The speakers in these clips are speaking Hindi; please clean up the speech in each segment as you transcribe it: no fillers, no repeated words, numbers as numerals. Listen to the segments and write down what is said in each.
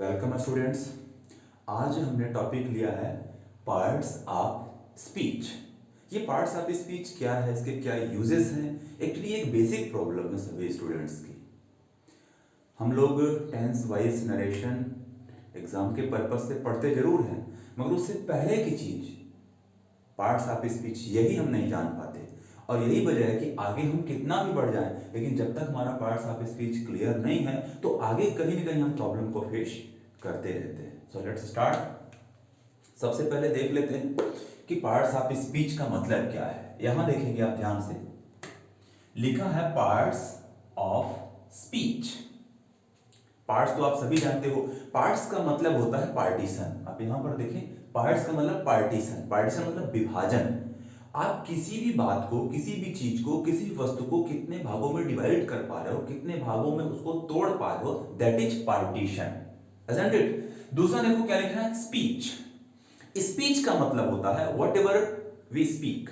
Welcome students. आज हमने टॉपिक लिया है पार्ट्स ऑफ स्पीच। ये पार्ट्स ऑफ स्पीच क्या है, इसके क्या यूजेस हैं। एक्चुअली एक बेसिक प्रॉब्लम है सभी स्टूडेंट्स की। हम लोग टेंस वाइज नरेशन एग्जाम के पर्पस से पढ़ते जरूर हैं, मगर उससे पहले की चीज पार्ट्स ऑफ स्पीच यही हम नहीं जान पाते। और यही वजह है कि आगे हम कितना भी बढ़ जाएं, लेकिन जब तक हमारा पार्ट्स ऑफ स्पीच क्लियर नहीं है तो आगे कहीं ना कहीं हम प्रॉब्लम को फेस करते रहते हैं। So let's start. सबसे पहले देख लेते हैं कि पार्ट्स ऑफ स्पीच का मतलब क्या है। यहां देखेंगे आप ध्यान से, लिखा है पार्ट्स ऑफ स्पीच। पार्ट्स तो आप सभी जानते हो, पार्ट्स का मतलब होता है पार्टीशन। आप यहां पर देखें, पार्ट्स का मतलब पार्टीशन। पार्टीशन मतलब विभाजन। आप किसी भी बात को, किसी भी चीज को, किसी वस्तु को कितने भागों में डिवाइड कर पा रहे हो, कितने भागों में उसको तोड़ पा रहे हो, that is partition, isn't it? दूसरा देखो क्या लिखा है, स्पीच। स्पीच का मतलब होता है व्हाट एवर वी स्पीक।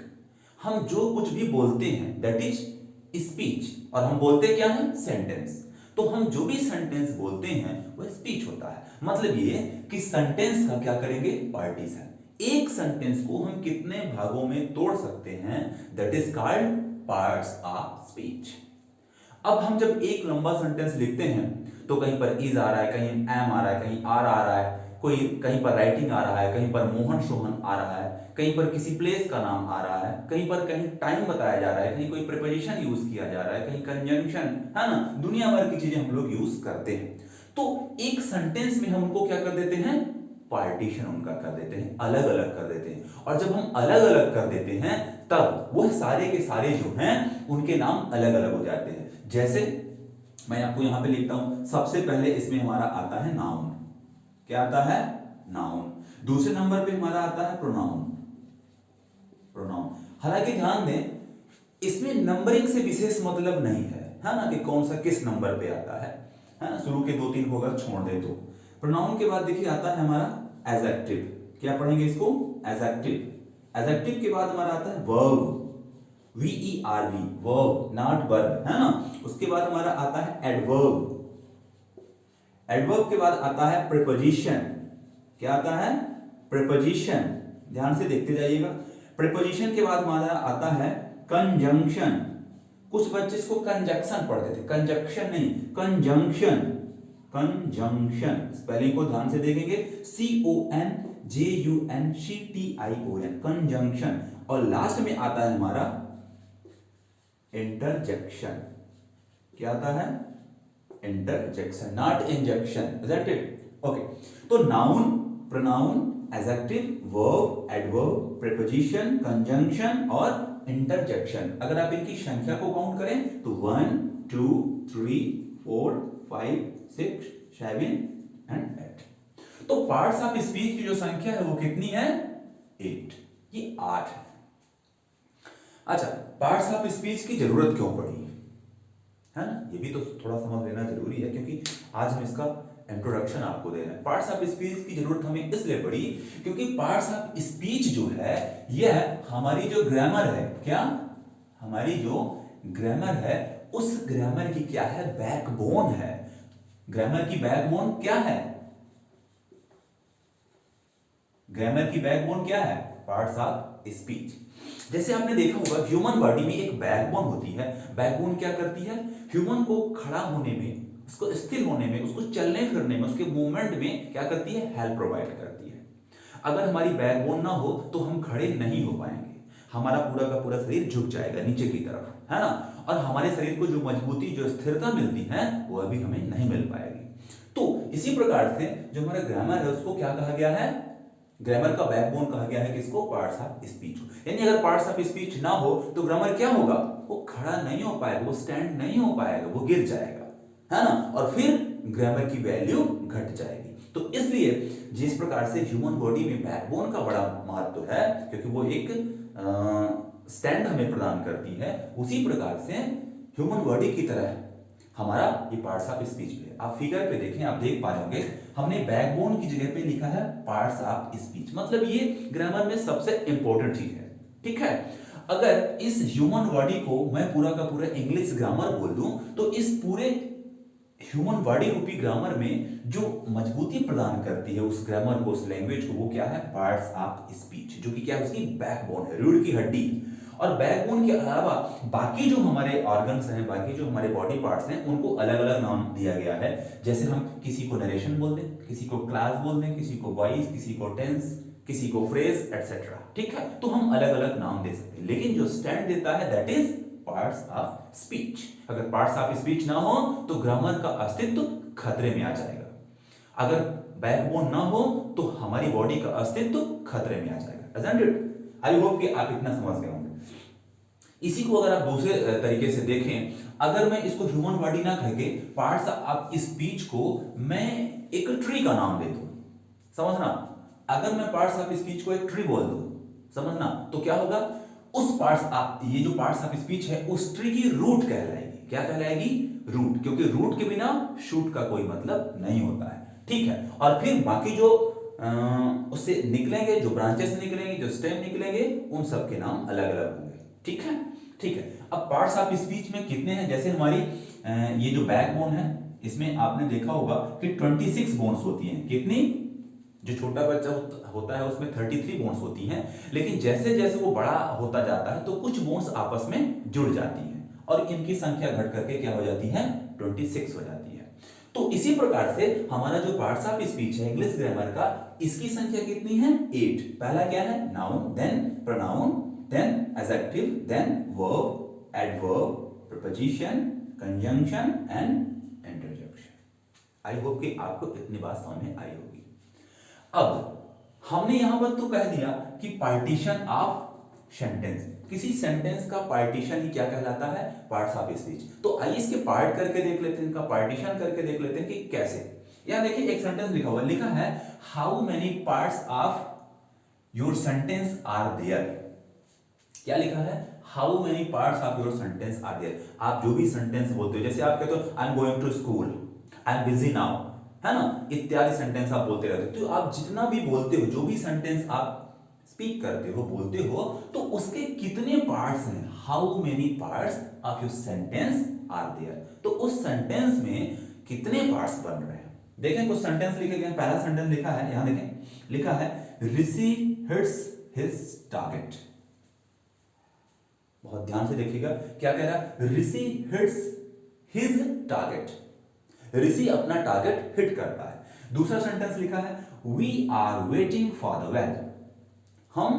हम जो कुछ भी बोलते हैं दैट इज स्पीच। और हम बोलते क्या है, सेंटेंस। तो हम जो भी सेंटेंस बोलते हैं वह स्पीच होता है। मतलब ये कि सेंटेंस का क्या करेंगे, पार्टीशन। एक सेंटेंस को हम कितने भागों में तोड़ सकते हैं, that is called parts of speech. अब हम जब एक लंबा सेंटेंस लिखते हैं तो कहीं पर इज आ रहा है, कहीं एम आ रहा है, कहीं आर आ रहा है, कोई कहीं पर राइटिंग आ रहा है, कहीं पर मोहन सोहन आ रहा है, कहीं पर किसी प्लेस का नाम आ रहा है, कहीं पर कहीं टाइम बताया जा रहा है, कहीं कोई प्रीपोजिशन यूज किया जा रहा है, कहीं कंजंक्शन, है ना, दुनिया भर की चीजें हम लोग यूज करते हैं। तो एक सेंटेंस में हम उनको क्या कर देते हैं, पार्टीशन उनका कर देते हैं, अलग अलग कर देते हैं। और जब हम अलग अलग कर देते हैं तब वह सारे के सारे जो हैं उनके नाम अलग अलग हो जाते हैं। जैसे मैं आपको यहां पे लिखता हूं, सबसे पहले इसमें हमारा आता है नाउन। क्या आता है, नाउन। दूसरे नंबर पे हमारा आता है प्रोनाउन। प्रोनाउन, हालांकि ध्यान दें इसमें नंबरिंग से विशेष मतलब नहीं है ना, कि कौन सा किस नंबर पे आता है ना। शुरू के 2-3 को अगर छोड़ दे तो प्रोनाउन के बाद देखिए आता है हमारा एडजेक्टिव। क्या पढ़ेंगे इसको, एडजेक्टिव। एडजेक्टिव के बाद हमारा आता है verb, VERB, verb not verb, है ना। उसके बाद हमारा आता है एडवर्ब। एडवर्ब के बाद आता है प्रीपोजिशन। क्या आता है, प्रीपोजिशन। ध्यान से देखते जाइएगा। प्रीपोजिशन के बाद हमारा आता है कंजंक्शन। कुछ बच्चे इसको कंजक्शन पढ़ते थे, कंजक्शन नहीं, कंजंक्शन। कंजंक्शन स्पेलिंग को ध्यान से देखेंगे, CONJUNCTION, कंजंक्शन। और लास्ट में आता है हमारा इंटरजेक्शन। क्या आता है, interjection, not injection, isn't it? Okay, तो noun, pronoun, adjective, verb, adverb, preposition, conjunction और इंटरजेक्शन। अगर आप इनकी संख्या को काउंट करें तो 1 2 3 4 5 6 7 एंड 8। तो पार्ट्स ऑफ स्पीच की जो संख्या है वो कितनी है, 8। ये 8 है। अच्छा, पार्ट्स ऑफ स्पीच की जरूरत क्यों पड़ी है ना, ये भी तो थोड़ा समझ लेना जरूरी है, क्योंकि आज हम इसका इंट्रोडक्शन आपको दे रहे हैं। पार्ट्स ऑफ स्पीच की जरूरत हमें इसलिए पड़ी क्योंकि पार्ट्स ऑफ स्पीच जो है यह हमारी जो ग्रामर है, क्या, हमारी जो ग्रामर है उस ग्रामर की क्या है, बैकबोन है। ग्रामर की बैकबोन क्या है, ग्रामर की बैकबोन क्या है, पार्ट्स ऑफ स्पीच। जैसे आपने देखा होगा ह्यूमन बॉडी में एक बैकबोन होती है। बैकबोन क्या करती है, ह्यूमन को खड़ा होने में, उसको स्थिर होने में, उसको चलने फिरने में, उसके मूवमेंट में क्या करती है, हेल्प प्रोवाइड करती है। अगर हमारी बैकबोन ना हो तो हम खड़े नहीं हो पाएंगे, हमारा पूरा का पूरा शरीर झुक जाएगा नीचे की तरफ, है ना। और हमारे शरीर को जो मजबूती, जो स्थिरता मिलती है वो अभी हमें नहीं मिल पाएगी। तो इसी प्रकार से जो हमारा ग्रामर है उसको क्या कहा गया है, ग्रामर का बैकबोन कहा गया है किसको, पार्ट्स ऑफ स्पीच। यानी अगर पार्ट्स ऑफ स्पीच ना हो तो ग्रामर क्या होगा, वो खड़ा नहीं हो पाएगा, वो स्टैंड नहीं हो पाएगा, वो गिर जाएगा, है ना। और फिर ग्रामर की वैल्यू घट जाएगी। तो इसलिए जिस प्रकार से ह्यूमन बॉडी में बैकबोन का बड़ा महत्व है, क्योंकि वो एक स्टैंड हमें प्रदान करती है, उसी प्रकार से ह्यूमन बॉडी की तरह हमारा ये पार्ट्स ऑफ स्पीच भी है। आप फिगर पे देखें, आप देख पा रहे होंगे हमने बैकबोन की जगह पे लिखा है पार्ट्स ऑफ स्पीच। मतलब ये ग्रामर में सबसे इंपॉर्टेंट चीज है, ठीक है। अगर इस ह्यूमन बॉडी को मैं पूरा का पूरा इंग्लिश ग्रामर बोल दूं तो इस पूरे ह्यूमन बॉडी रूपी ग्रामर में जो मजबूती प्रदान करती है उस ग्रामर को, उस लैंग्वेज को, वो क्या है? पार्ट्स ऑफ स्पीच, जो कि क्या है? उसकी बैकबोन है, रीढ़ की हड्डी। और बैकबोन के अलावा बाकी जो हमारे ऑर्गन्स हैं, बाकी जो हमारे बॉडी पार्ट्स हैं, उनको अलग अलग नाम दिया गया है। जैसे हम किसी को नरेशन बोल दें, किसी को क्लास बोल दें, किसी को वॉइस, किसी को टेंस, किसी को फ्रेज, एटसेट्रा। ठीक है, तो हम अलग अलग नाम दे सकते हैं, लेकिन जो स्टैंड देता है that is parts of speech. अगर पार्ट्स ऑफ स्पीच ना हो तो ग्रामर का अस्तित्व खतरे में आ जाएगा। अगर बैकबोन ना हो तो हमारी बॉडी का अस्तित्व खतरे में आ जाएगा। Doesn't it? आई होप कि आप इतना समझ गए होंगे। इसी को अगर आप दूसरे तरीके से देखें, अगर मैं इसको ह्यूमन बॉडी ना कह के पार्ट्स ऑफ स्पीच को मैं एक ट्री का नाम दे दूं, समझना, अगर मैं पार्ट्स ऑफ स्पीच को एक ट्री बोल दूं, समझना, तो क्या होगा? उस पार्ट्स ऑफ, ये जो पार्ट्स ऑफ स्पीच है उस ट्री की रूट कहलाएगी। क्या कहलाएगी? रूट, क्योंकि रूट के बिना शूट का कोई मतलब नहीं होता है। ठीक है, और फिर बाकी जो उससे निकलेंगे, जो ब्रांचेस निकलेंगे, जो स्टेम निकलेंगे, उन सब के नाम अलग अलग होंगे। ठीक है, ठीक है। अब पार्ट्स ऑफ स्पीच में कितने हैं? जैसे हमारी ये जो बैकबोन है, इसमें आपने देखा होगा कि 26 बोन्स होती हैं। कितनी? जो छोटा बच्चा होता है उसमें 33 बोन्स होती हैं, लेकिन जैसे जैसे वो बड़ा होता जाता है तो कुछ बोन्स आपस में जुड़ जाती हैं और इनकी संख्या घट करके क्या हो जाती है? 26 हो जाती है। तो इसी प्रकार से हमारा जो पार्ट्स ऑफ स्पीच है इंग्लिश ग्रामर का, इसकी संख्या कितनी है? 8। पहला क्या है? Noun, then pronoun, then adjective, then verb, adverb, preposition, conjunction and interjection. I hope कि आपको इतनी बात समझ में आई होगी। अब हमने यहां पर तो कह दिया कि पार्टीशन ऑफ सेंटेंस, किसी सेंटेंस का पार्टीशन ही क्या कहलाता है? Parts of speech. तो आइए इसके पार्ट करके देख लेते हैं, इनका पार्टीशन करके देख लेते हैं कि कैसे। यहां देखिए एक सेंटेंस लिखा हुआ, लिखा है how many parts of your sentence are there. क्या लिखा है? How many parts of your sentence are there. आप जो भी सेंटेंस बोलते हो, जैसे आप कहते हो I am going to school, I am busy now, है ना, इत्यादि सेंटेंस आप बोलते रहते हो। तो आप जितना भी बोलते हो, जो भी सेंटेंस आप स्पीक करते हो, बोलते हो, तो उसके कितने पार्ट्स हैं? How many parts of your sentence are there. तो उस सेंटेंस में कितने पार्ट्स बन रहे हैं? देखें कुछ सेंटेंस लिखे गए। पहला सेंटेंस लिखा है, यहां देखें, लिखा है ऋषि हिट्स हिज टारगेट। बहुत ध्यान से देखिएगा, क्या कह रहा है? Rishi hits his target. Rishi अपना टारगेट हिट करता है। दूसरा सेंटेंस लिखा है we are waiting for the bell. हम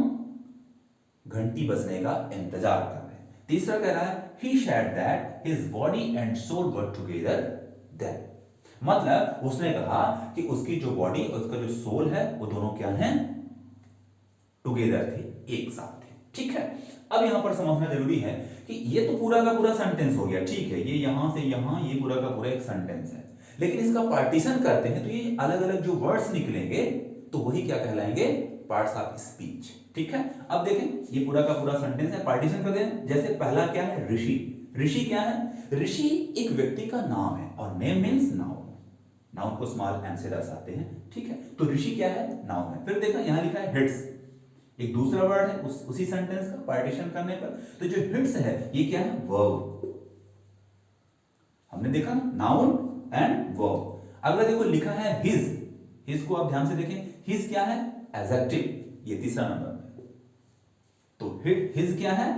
घंटी बजने का इंतजार कर रहे हैं। तीसरा कह रहा है he said that his body and soul were together then। मतलब उसने कहा कि उसकी जो बॉडी और उसका जो सोल है वो दोनों क्या हैं? टुगेदर थे, एक साथ थे। ठीक है, अब यहां पर समझना जरूरी है कि ये तो पूरा का पूरा सेंटेंस हो गया। ठीक है, ये यहां से यहां, ये पूरा का पूरा एक सेंटेंस है, लेकिन इसका पार्टीशन करते हैं तो ये अलग अलग जो वर्ड्स निकलेंगे तो वही क्या कहलाएंगे? Parts of speech. ठीक है, अब देखें ये पूरा का पूरा सेंटेंस है, पार्टीशन कर दें। जैसे पहला क्या है? ऋषि। ऋषि क्या है? ऋषि एक व्यक्ति का नाम है और नेम मींस नाउन। नाउन को स्मॉल एन से दर्शाते हैं। ठीक है, तो ऋषि क्या है? नाउन है। फिर देखा यहां लिखा है हिट्स, एक दूसरा वर्ड है उसी सेंटेंस का पार्टीशन करने पर। तो जो हिट्स है ये क्या है? वर्ब। हमने देखा ना, नाउन एंड वर्ब। अगला देखो लिखा है हिज। हिज को आप ध्यान से देखें, हिज क्या है? एडजेक्टिव, ये तीसरा नंबर में। तो हिज क्या है?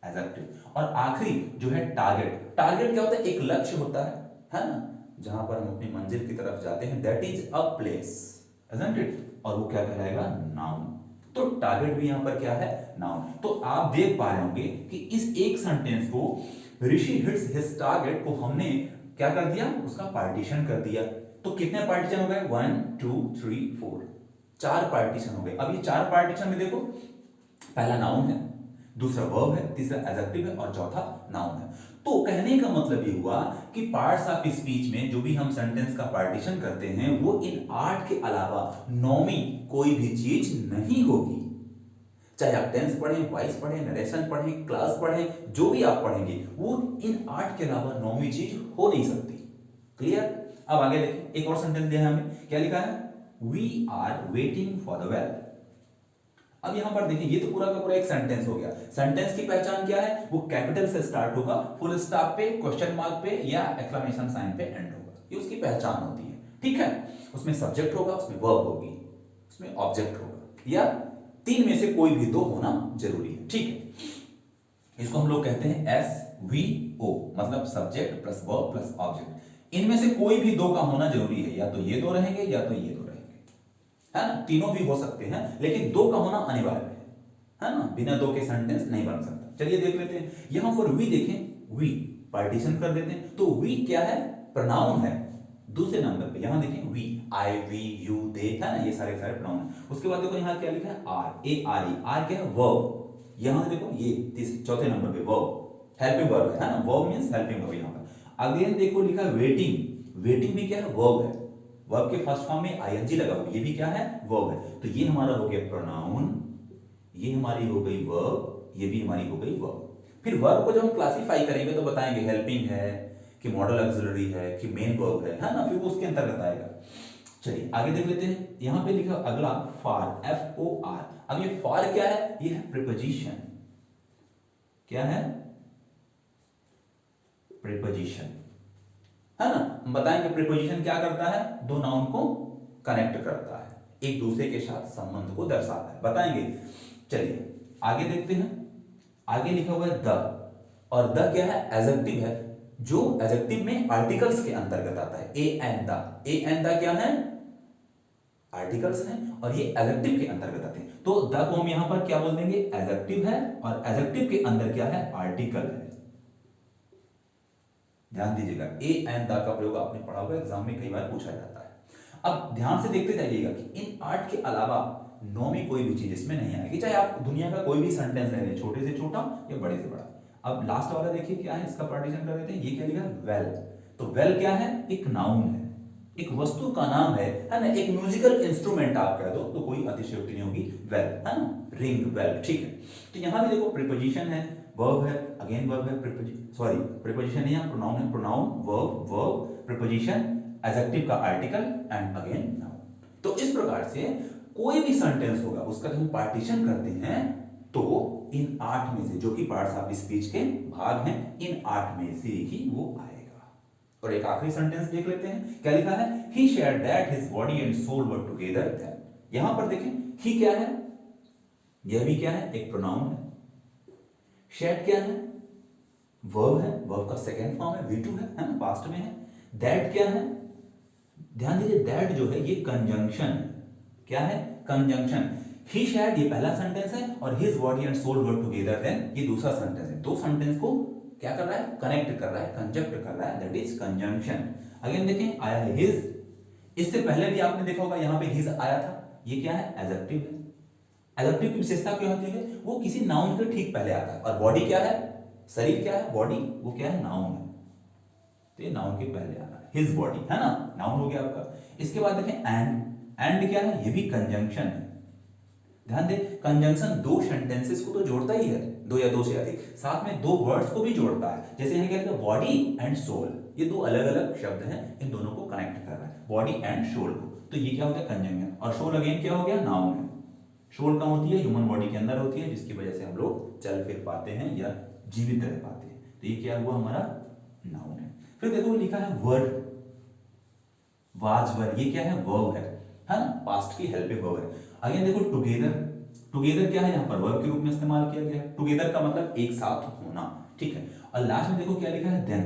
एडजेक्टिव। और आखिरी जो है टारगेट। टारगेट क्या होता है? एक लक्ष्य होता है ना, जहां पर हम अपनी मंजिल की तरफ जाते हैं, that is a place, isn't it? और वो क्या कहलाएगा? नाउन। तो टारगेट भी यहां पर क्या है? नाउन। तो आप देख पा रहे होंगे कि इस एक सेंटेंस को ऋषि हिट्स हिज टारगेट को हमने क्या कर दिया? उसका पार्टीशन कर दिया। तो कितने पार्टीशन हो गए? 1 2 3 4, 4 पार्टीशन हो गए। अब ये 4 पार्टीशन में देखो, पहला नाउन है, दूसरा वर्ब है, तीसरा एडजेक्टिव है और चौथा नाउन है। तो कहने का मतलब ये हुआ कि पार्ट्स ऑफ स्पीच में जो भी हम सेंटेंस का पार्टीशन करते हैं वो इन 8 के अलावा नौवीं कोई भी चीज नहीं होगी। चाहे आप टेंस पढ़ें, वॉइस पढ़ें, नरेशन पढ़ें, क्लास पढ़ें, जो भी आप पढ़ेंगे वो इन 8 के अलावा नौवीं चीज हो नहीं सकती। क्लियर? अब आगे देखें, एक और सेंटेंस दिया है हमें, क्या लिखा है? We are waiting for the well. अब यहां पर देखिए ये तो पूरा का पूरा एक सेंटेंस हो गया। सेंटेंस की पहचान क्या है, वो कैपिटल से स्टार्ट होगा, फुल स्टॉप पे, क्वेश्चन मार्क पे या एक्सक्लेमेशन साइन पे एंड होगा, ये उसकी पहचान होती है। ठीक है, उसमें सब्जेक्ट होगा, उसमें वर्ब होगी, उसमें ऑब्जेक्ट होगा, या तीन में से कोई भी दो होना जरूरी है। ठीक है, इसको हम लोग कहते हैं SVO, मतलब subject plus verb plus object. इनमें से कोई भी दो का होना जरूरी है, या तो ये दो रहेंगे या तो ये दो रहेंगे, है ना, तीनों भी हो सकते हैं, लेकिन दो का होना अनिवार्य है ना, बिना दो के सेंटेंस नहीं बन सकता। चलिए देख लेते हैं, यहां पर वी देखें, वी पार्टीशन कर देते हैं, तो वी क्या है, प्रोनाउन है दूसरे नंबर पे। यहां देखें we, I we you they, है ना, ये सारे प्रोनाउन है। उसके बाद देखो यहां क्या लिखा है, आर, ARE, आर क्या है, वर्ब। यहां देखो ये चौथे नंबर पे वर्ब, हेल्पिंग वर्ब है ना, वर्ब मींस हेल्पिंग वर्ब। यहां पर अगेन देखो लिखा है वेटिंग, वेटिंग भी क्या है, वर्ब है, वर्ब के फर्स्ट फॉर्म में ING लगा हुआ, ये भी क्या है, वर्ब है। तो ये हमारा हो गया प्रोनाउन, ये हमारी हो गई वर्ब, ये भी हमारी हो गई वर्ब। फिर वर्ब को जब हम क्लासिफाई करेंगे तो बताएंगे हेल्पिंग है कि मॉडल ऑक्सिलरी है कि मेन वर्ब है ना, फिर वो उसके अंतर्गत आएगा। चलिए आगे देख लेते हैं, यहां पे लिखा अगला फॉर, FOR। अब ये फॉर क्या है, ये है प्रीपोजिशन। क्या है, प्रीपोजिशन, है ना। हम बताएंगे प्रीपोजिशन क्या करता है, दो नाउन को कनेक्ट करता है, एक दूसरे के साथ संबंध को दर्शाता है, बताएंगे। चलिए आगे देखते हैं, आगे लिखा हुआ है द, और द क्या है, एडजेक्टिव है, जो एडजेक्टिव में आर्टिकल्स के अंतर्गत आता है। ए एंड द क्या है, आर्टिकल्स हैं, और ये एडजेक्टिव के अंतर्गत आते हैं। तो द को हम यहां पर क्या बोल देंगे, एडजेक्टिव है, और एडजेक्टिव के अंदर क्या है, आर्टिकल है। ध्यान दीजिएगा, ए एंड द का प्रयोग आपने पढ़ा होगा, एग्जाम में कई बार पूछा जाता है। अब ध्यान से देखते जाइएगा कि इन 8 के अलावा 9 में कोई भी चीज इसमें नहीं आएगी, चाहे आप दुनिया का कोई भी सेंटेंस ले लें, छोटे से छोटा या बड़े से बड़ा। अब लास्ट वाला देखिए क्या है, इसका पार्टीशन कर देते हैं, ये क्या लिखा है, वेल। तो वेल क्या है, एक नाउन है, एक वस्तु का नाम है ना, एक म्यूजिकल इंस्ट्रूमेंट आप कह दो तो कोई अतिशयोक्ति नहीं होगी, वेल, है ना, रिंग वेल। ठीक है, तो यहां भी देखो प्रीपोजिशन है, वर्ब है, अगेन वर्ब है, प्रीपोजिशन है, यहाँ प्रोनाउन है, प्रोनाउन, वर्ब, प्रीपोजिशन, एडजेक्टिव का आर्टिकल एंड अगेन नाउन। तो इस प्रकार से कोई भी सेंटेंस होगा उसका जब हम पार्टीशन करते हैं तो इन 8 में से, जो कि पार्ट्स ऑफ स्पीच के भाग हैं, इन 8 में से ही वो आएगा। और एक आखिरी सेंटेंस देख लेते हैं, क्या लिखा है, he shared that his body and soul were together then। यहां पर देखें he क्या है, यह भी क्या है, एक प्रोनाउन है। shared क्या है, वर्ब है, वर्ब का सेकंड फॉर्म है, V2 है ना, पास्ट में है। that क्या है, ध्यान दीजिए that जो है ये कंजंक्शन है। क्या है, कंजंक्शन। he shared ये पहला सेंटेंस है, और his body and soul were together then ये दूसरा सेंटेंस है। दो सेंटेंस को क्या कर रहा है, कनेक्ट कर रहा है, कंजक्ट कर रहा है, दैट इज कंजंक्शन। अगेन देखें आया है his, इससे पहले भी आपने देखा होगा यहाँ पे his आया था, ये क्या है, एडजेक्टिव है। एडजेक्टिव की विशेषता क्या होती है, वो किसी नाउन के ठीक पहले आता है, और बॉडी क्या है, शरीर क्या है, बॉडी, वो क्या है, नाउन है, तो ये नाउन के पहले आ रहा है, हिज बॉडी, है ना, नाउन हो गया आपका। इसके बाद देखें एंड क्या है, ये भी कंजंक्शन है। ध्यान दें, कंजंक्शन दो सेंटेंसेस को तो जोड़ता ही है, दो या दो से अधिक, साथ में दो वर्ड्स को भी जोड़ता है। जैसे यहाँ क्या है, बॉडी एंड सोल, ये दो अलग अलग शब्द हैं, इन दोनों को कनेक्ट कर रहा है, बॉडी एंड सोल को। तो ये क्या हो गया, कंजंक्शन। और सोल अगेन क्या हो गया, नाउन है। सोल कहाँ होती है, ह्यूमन बॉडी के अंदर होती है, जिसकी वजह से हम लोग चल फिर पाते हैं या जीवित रह पाते हैं। तो ये क्या हुआ, हमारा नाउन है। फिर देखो लिखा है वर्ड, वाज वर, ये क्या है, वर्ब है ना, पास्ट की हेल्पिंग वर्ब है। अगेन देखो टुगेदर, टुगेदर क्या है, यहाँ पर वर्ब के रूप में इस्तेमाल किया गया है। टुगेदर का मतलब एक साथ होना, ठीक है। और लास्ट में देखो क्या लिखा है, देन।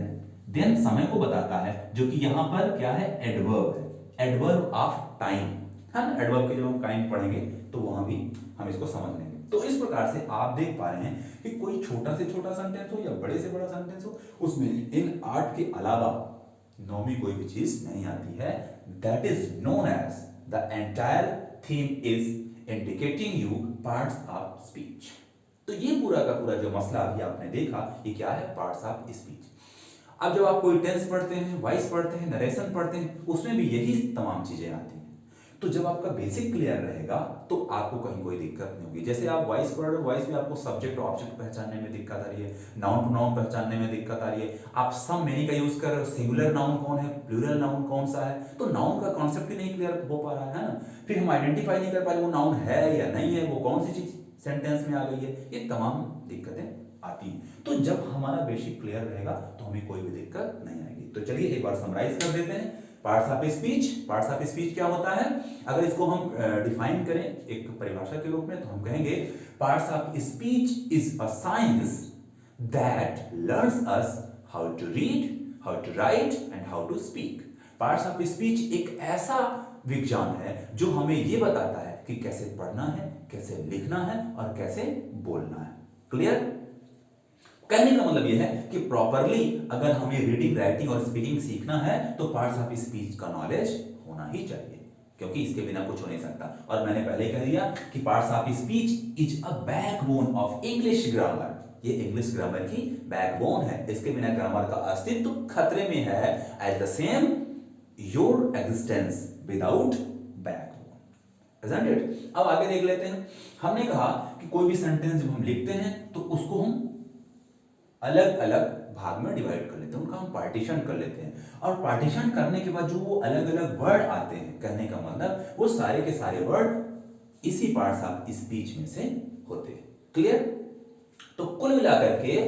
देन समय को बताता है, जो कि यहाँ पर क्या है, एडवर्ब है, एडवर्ब ऑफ टाइम, है ना। एडवर्ब के जब हम टाइम पढ़ेंगे तो वहां भी हम इसको समझ लेंगे। तो इस प्रकार से आप देख पा रहे हैं कि कोई छोटा से छोटा सेंटेंस हो या बड़े से बड़ा सेंटेंस हो, उसमें इन 8 के अलावा 9 में कोई भी चीज नहीं आती है। That is known as the entire theme is indicating you parts of speech. तो ये पूरा का पूरा जो मसला अभी आपने देखा, ये क्या है, पार्ट्स ऑफ स्पीच। अब जब आप कोई टेंस पढ़ते हैं, वॉइस पढ़ते हैं, नरेशन पढ़ते हैं, उसमें भी यही तमाम चीजें आती हैं। तो जब आपका बेसिक क्लियर रहेगा तो आपको कहीं कोई दिक्कत नहीं होगी। जैसे आप वॉइस पढ़ रहे हो, वॉइस में आपको सब्जेक्ट और ऑब्जेक्ट पहचानने में दिक्कत आ रही है, नाउन प्रोनाउन पहचानने में दिक्कत आ रही है, आप सम मेनी का यूज कर रहे हो, सिंगुलर नाउन कौन है, प्लूरल नाउन कौन सा है, तो नाउन का कॉन्सेप्ट ही नहीं क्लियर हो पा रहा है ना। फिर हम आइडेंटिफाई नहीं कर पा रहे वो नाउन है या नहीं है, वो कौन सी चीज सेंटेंस में आ गई है, ये तमाम दिक्कतें आती हैं। तो जब हमारा बेसिक क्लियर रहेगा तो हमें कोई भी दिक्कत नहीं आएगी। तो चलिए एक बार समराइज कर देते हैं parts of speech. Parts of speech क्या होता है, अगर इसको हम डिफाइन करें एक परिभाषा के रूप में तो हम कहेंगे parts of speech is a science that learns us how to read, how to write and how to speak. Parts of speech एक ऐसा विज्ञान है जो हमें यह बताता है कि कैसे पढ़ना है, कैसे लिखना है और कैसे बोलना है। क्लियर? कहने का मतलब यह है कि प्रॉपरली अगर हमें रीडिंग, राइटिंग और स्पीकिंग सीखना है तो पार्ट्स ऑफ स्पीच का नॉलेज होना ही चाहिए, क्योंकि इसके बिना कुछ हो नहीं सकता। और मैंने पहले कह दिया कि parts of speech is a backbone of English grammar. ये इंग्लिश ग्रामर की बैकबोन है, इसके बिना ग्रामर का अस्तित्व खतरे में है। As the same your existence without backbone, isn't it? अब आगे देख लेते हैं। हमने कहा कि कोई भी सेंटेंस जब हम लिखते हैं तो उसको हम अलग अलग भाग में डिवाइड कर लेते हैं, उनका हम पार्टीशन कर लेते हैं। और पार्टीशन करने के बाद जो वो अलग अलग वर्ड आते हैं, कहने का मतलब वो सारे के सारे वर्ड इसी पार्ट्स ऑफ स्पीच में से होते हैं। क्लियर? तो कुल मिलाकर के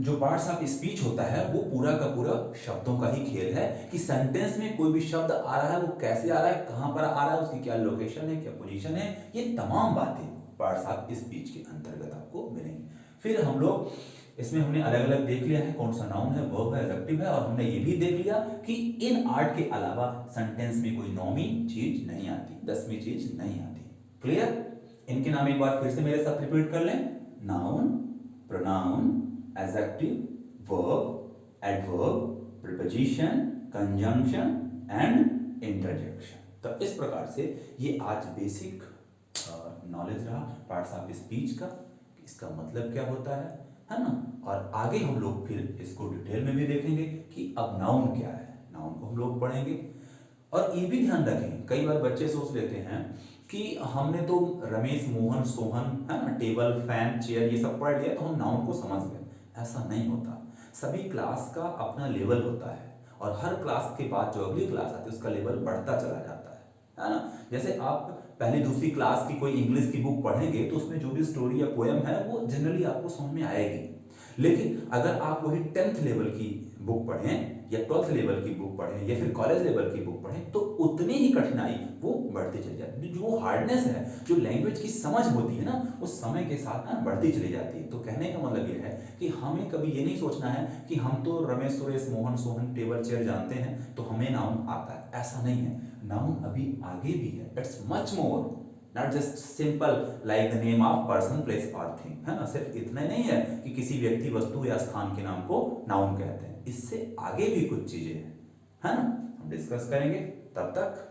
जो पार्ट्स ऑफ स्पीच होता है वो पूरा का पूरा शब्दों का ही खेल है कि सेंटेंस में कोई भी शब्द आ रहा है वो कैसे आ रहा है, कहां पर आ रहा है, उसकी क्या लोकेशन है, क्या पोजीशन है, ये तमाम बातें पार्ट्स ऑफ स्पीच के अंतर्गत आपको मिलेंगी। फिर हम लोग इसमें हमने अलग अलग देख लिया है कौन सा नाउन है, वर्ब है, एडजेक्टिव है, और हमने ये भी देख लिया कि इन आर्ट के अलावा सेंटेंस में कोई नौवीं चीज नहीं आती, 10वीं चीज नहीं आती। क्लियर? इनके नाम एक बार फिर से मेरे साथ रिपीट कर लें। Noun, pronoun, adjective, verb, adverb, preposition, conjunction and interjection. तो इस प्रकार से ये आज बेसिक नॉलेज रहा पार्ट्स ऑफ स्पीच का, इसका मतलब क्या होता है ना। और आगे हम लोग फिर इसको डिटेल में भी देखेंगे कि अब नाउन क्या है, नाउन को हम लोग पढ़ेंगे। और ये भी ध्यान रखें, कई बार बच्चे सोच लेते हैं कि हमने तो रमेश, मोहन, सोहन, है ना, टेबल, फैन, चेयर ये सब पढ़ लिया तो हम नाउन को समझ गए। ऐसा नहीं होता। सभी क्लास का अपना लेवल होता है और हर क्लास के बाद जो अगली क्लास आती है उसका लेवल बढ़ता चला जाता है ना। जैसे आप पहली दूसरी क्लास की कोई इंग्लिश की बुक पढ़ेंगे तो उसमें जो भी स्टोरी या पोएम है वो जनरली आपको समझ में आएगी। लेकिन अगर आप वही 10th लेवल की बुक पढ़ें या 12th लेवल की बुक पढ़ें या फिर कॉलेज लेवल की बुक पढ़ें तो उतनी ही कठिनाई वो बढ़ती चली जाती है। जो हार्डनेस है, जो लैंग्वेज की समझ होती है ना, उस समय के साथ ना बढ़ती चली जाती है। तो कहने का मतलब ये है कि हमें कभी ये नहीं सोचना है कि हम तो रमेश, सुरेश, मोहन, सोहन, टेबल, चेयर जानते हैं तो हमें नाउन आता है, ऐसा नहीं है। नाउन अभी आगे भी है, it's much more, not just simple like the name of person, place और थिंग, है ना। सिर्फ इतना नहीं है कि किसी व्यक्ति, वस्तु या स्थान के नाम को नाउन कहते हैं, इससे आगे भी कुछ चीजें हैं, है ना, हम डिस्कस करेंगे। तब तक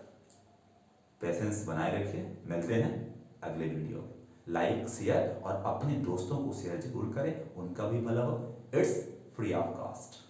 पेशेंस बनाए रखिए, मिलते हैं अगले वीडियो में। लाइक, शेयर और अपने दोस्तों को शेयर जरूर करें, उनका भी भला हो। It's free of cost.